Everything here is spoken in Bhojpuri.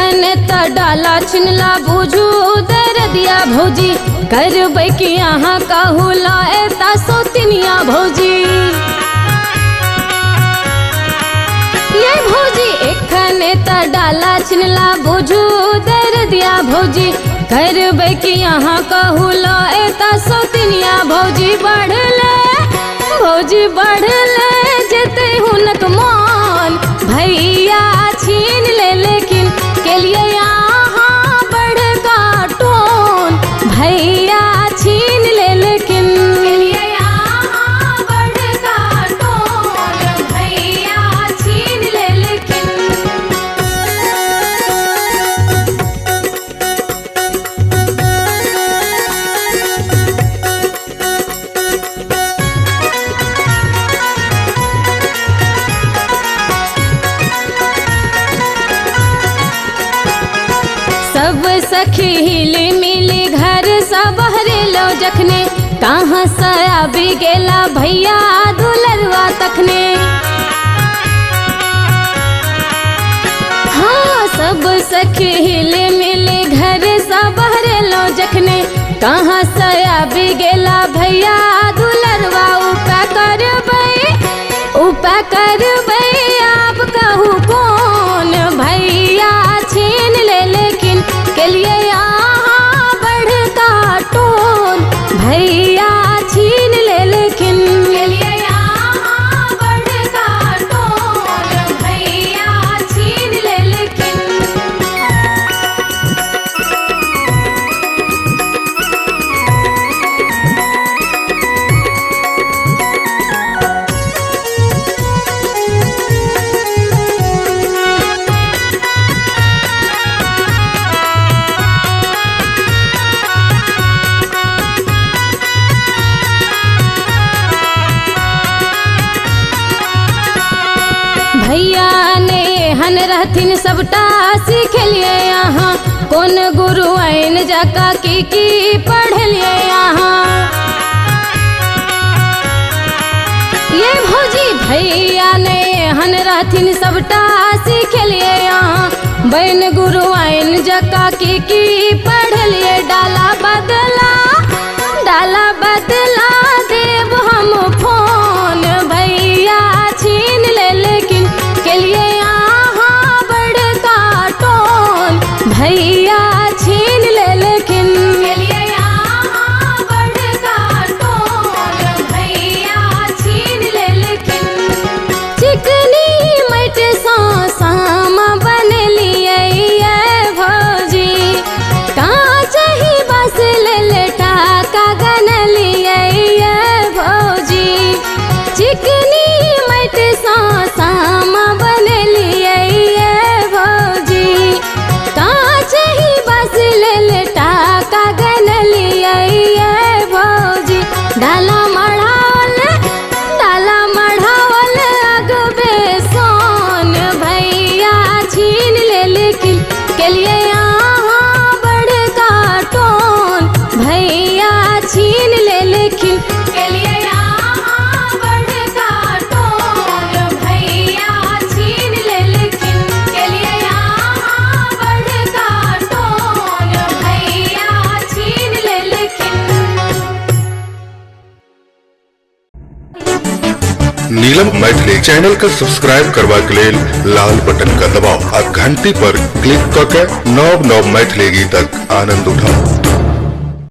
एखन त डाला छिनला बुझू दर दिया भौजी करबै कि यहाँ कहू लाए ता सोतिनिया भौजी ये भौजी एखन त डाला छिनला बुझू दर दिया भौजी करबै कि यहाँ कहू लाए ता सोतिनिया भौजी बढ़ले जेते हुनक मान भैया छीन ले लेकिन के लिए यहाँ बड़का टोन भैया छीन ले लेकिन के लिए यहाँ बड़का टोन भैया छीन ले लेकिन सब सखी हिली मिली घर सब हरेलो जखने कहाँ से आबि गेला भैया दुलरवा तखने हाँ सब सखी हिली मिली घर सब हरेलो जखने कहाँ से आबि गेला भैया दुलरवा उपा करबै आप कहू कौन भैया छीन ले लेकिन के लिए यहाँ बड़का टोन भैया छीन ले लेकिन के लिए यहाँ बड़का टोन भैया छीन ले लेकिन भैया ने हन रहथिन सबटा सीखलिए यहाँ कौन गुरु आइन जका की पढ़लिए यहाँ ये भौजी भैया ने हन रहथिन सबटा सीखलिए यहाँ बैन गुरु आइन जका की पढ़लिए डाला बदला देव हम फोन भैया छीन ले लेकिन के लिए यहाँ बड़का टोन भैया छीन ले लेकिन के लिए यहाँ बड़का टोन भैया छीन ले लेकिन चिकनी मट सामा बनलिए भौजी कांच ही बस ले टाका गनलिए भौजी चिकनी मट सामा बनलिए भौजी कांच ही बस ले टाका गनलिए भौजी डाला मढ़ावल अगबे सोन भैया छीन ले लेकिन के लिए यहाँ बड़का टोन भैया छीन ले लेकिन के लिए यहाँ बड़का टोन भैया छीन ले लेकिन के लिए यहाँ बड़का टोन भैया छीन ले लेकिन नीलम मैथिली चैनल का सब्सक्राइब करवा के लेल लाल बटन का दबाव आ घंटी पर क्लिक करके नव मैथिली गीतक आनंद उठाओ।